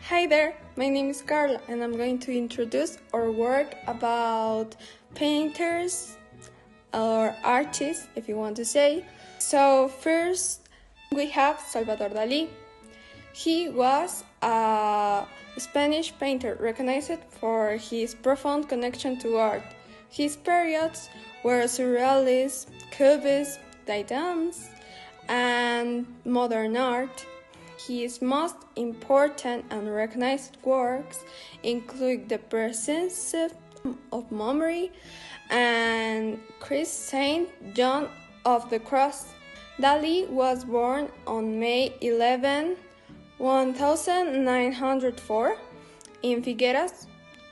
Hi there, my name is Carla and I'm going to introduce our work about painters or artists, if you want to say. So first we have Salvador Dalí. He was a Spanish painter recognized for his profound connection to art. His periods were Surrealist, Cubist, Dadaism, and modern art. His most important and recognized works include The Presence of Memory and Christ Saint John of the Cross. Dalí was born on May 11, 1904 in Figueras,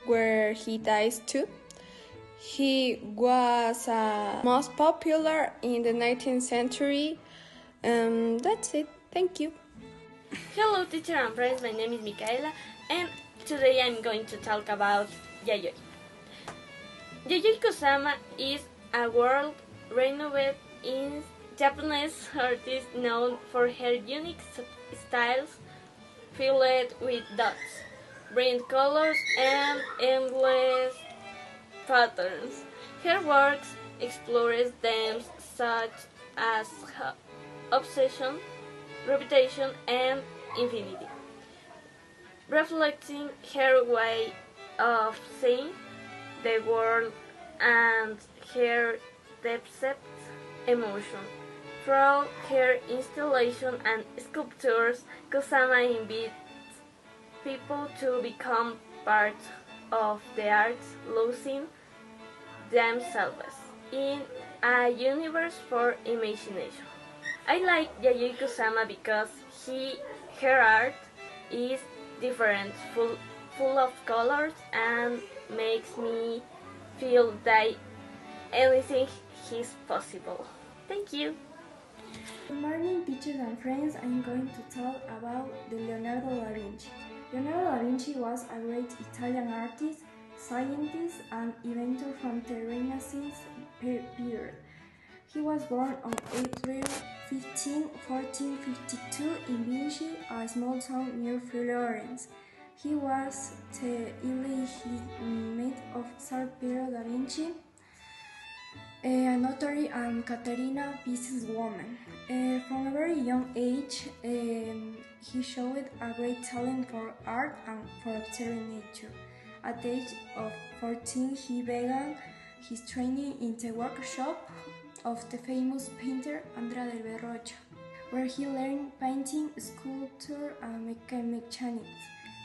where he dies too. He was most popular in the 19th century. That's it. Thank you. Hello teacher and friends, my name is Micaela and today I'm going to talk about Yayoi. Yayoi Kusama is a world-renowned Japanese artist known for her unique styles filled with dots, bright colors and endless patterns. Her works explore themes such as obsession, repetition and infinity, reflecting her way of seeing the world and her depth emotion. Through her installation and sculptures, Kusama invites people to become part of the arts, losing themselves in a universe for imagination. I like Yayoi Kusama because her art is different, full of colors, and makes me feel that anything is possible. Thank you. Good morning, teachers and friends. I'm going to talk about Leonardo da Vinci. Leonardo da Vinci was a great Italian artist, scientist, and inventor from the Renaissance period. He was born on April 15, 1452 in Vinci, a small town near Florence. He was the illegitimate of Tsar Piero da Vinci, a notary and Caterina businesswoman. From a very young age, he showed a great talent for art and for observing nature. At the age of 14, he began his training in the workshop of the famous painter Andrea del Verrocchio, where he learned painting, sculpture, and mechanics.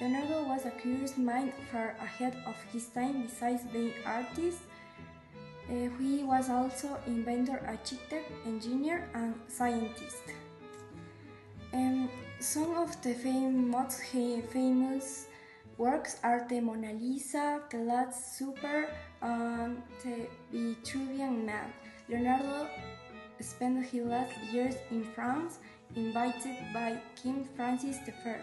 Leonardo was a curious mind far ahead of his time. Besides being artist, he was also inventor, architect, engineer, and scientist. Some of the most famous works are the Mona Lisa, the Last Supper, and the Vitruvian Man. Leonardo spent his last years in France, invited by King Francis I,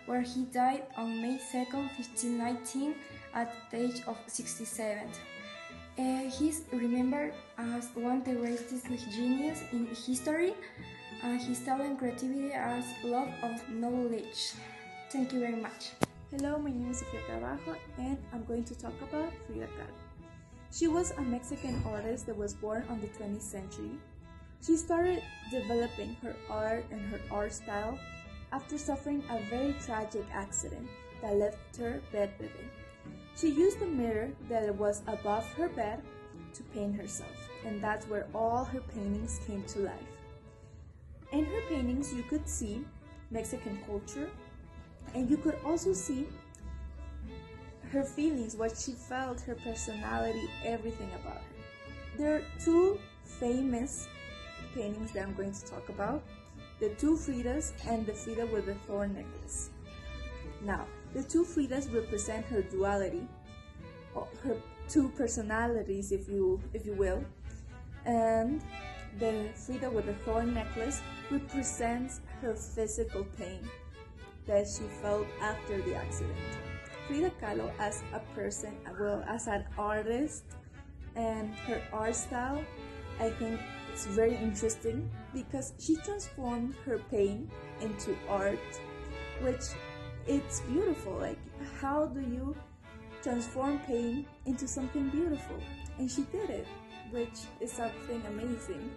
where he died on May 2, 1519, at the age of 67. He is remembered as one of the greatest geniuses in history, and his talent and creativity as love of knowledge. Thank you very much. Hello, my name is Sofia Carabajo and I'm going to talk about Frida Kahlo. She was a Mexican artist that was born on the 20th century. She started developing her art and her art style after suffering a very tragic accident that left her bedridden. She used a mirror that was above her bed to paint herself, and that's where all her paintings came to life. In her paintings, you could see Mexican culture, and you could also see her feelings, what she felt, her personality, everything about her. There are two famous paintings that I'm going to talk about, the two Fridas and the Frida with the thorn necklace. Now, the two Fridas represent her duality, her two personalities, if you will, and the Frida with the thorn necklace represents her physical pain that she felt after the accident. Frida Kahlo as a person, well, as an artist, and her art style, I think it's very interesting because she transformed her pain into art, which it's beautiful. Like, how do you transform pain into something beautiful? And she did it, which is something amazing.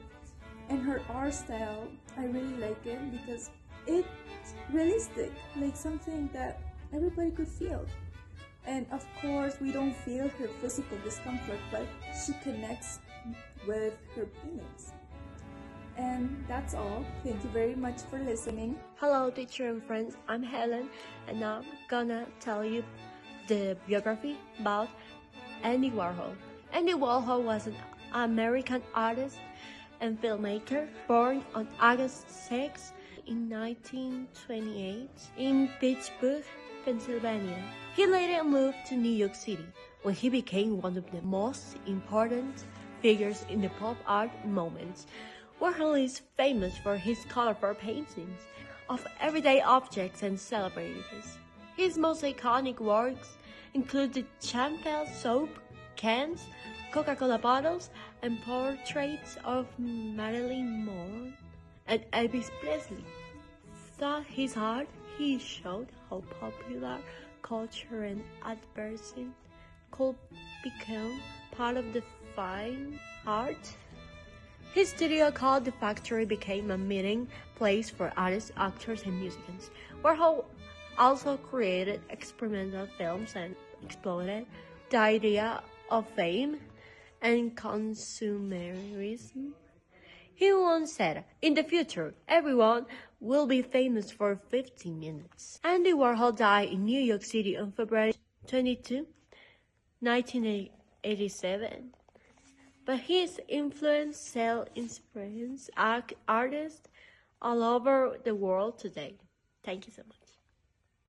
And her art style, I really like it because it's realistic, like something that everybody could feel. And of course, we don't feel her physical discomfort, but she connects with her feelings. And that's all. Thank you very much for listening. Hello, teacher and friends. I'm Helen, and I'm gonna tell you the biography about Andy Warhol. Andy Warhol was an American artist and filmmaker born on August 6 in 1928 in Pittsburgh, Pennsylvania. He later moved to New York City, when he became one of the most important figures in the pop art movement. Warhol is famous for his colorful paintings of everyday objects and celebrities. His most iconic works include the champagne soap cans, Coca-Cola bottles, and portraits of Marilyn Monroe and Elvis Presley. Through his art, he showed how popular culture and advertising could become part of the fine art. His studio called The Factory became a meeting place for artists, actors, and musicians. Warhol also created experimental films and explored the idea of fame and consumerism. He once said, "In the future, everyone will be famous for 15 minutes." Andy Warhol died in New York City on February 22, 1987. But his influence still inspires artists all over the world today. Thank you so much.